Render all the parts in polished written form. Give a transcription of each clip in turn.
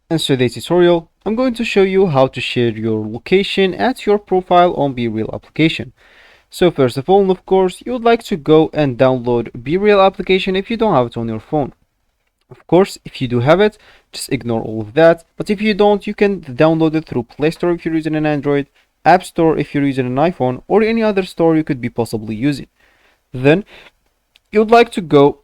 In today's tutorial, I'm going to show you how to share your location at your profile on BeReal application. So first of all, of course, you would like to go and download BeReal application if you don't have it on your phone. Of course, if you do have it, just ignore all of that. But if you don't, you can download it through Play Store if you're using an Android, App Store if you're using an iPhone, or any other store you could be possibly using. Then, you'd like to go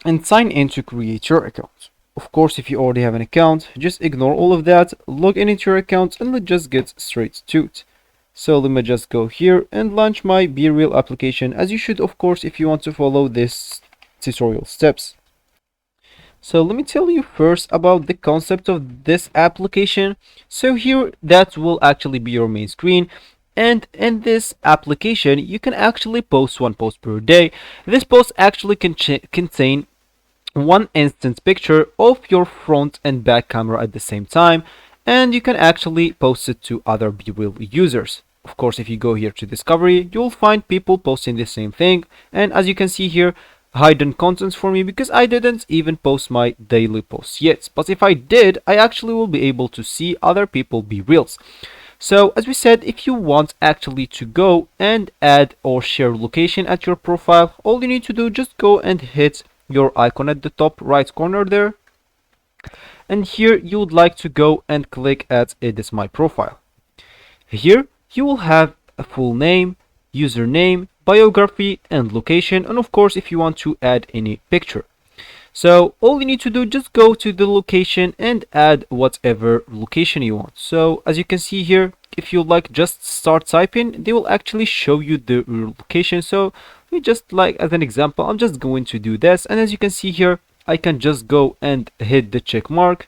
and sign in to create your account. Of course, if you already have an account, just ignore all of that, log in into your account, and let's just get straight to it. So let me just go here and launch my BeReal application, as you should, of course, if you want to follow this tutorial steps. So let me tell you first about the concept of this application. So here, that will actually be your main screen. And in this application, you can actually post one post per day. This post actually can contain one instance picture of your front and back camera at the same time, and you can actually post it to other BeReal users. Of course, if you go here to discovery, you'll find people posting the same thing, and as you can see here, hidden contents for me because I didn't even post my daily posts yet. But if I did, I actually will be able to see other people BeReals. So as we said, if you want actually to go and add or share location at your profile, all you need to do, just go and hit your icon at the top right corner there, and here you would like to go and click at edit my profile. Here you will have a full name, username, biography, and location, and of course if you want to add any picture. So all you need to do, just go to the location and add whatever location you want. So as you can see here, if you like just start typing, they will actually show you the location. So we just, like as an example, I'm just going to do this, and as you can see here, I can just go and hit the check mark,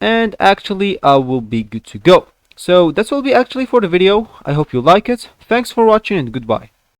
and actually I will be good to go. So that's will be actually for the video. I hope you like it. Thanks for watching and goodbye.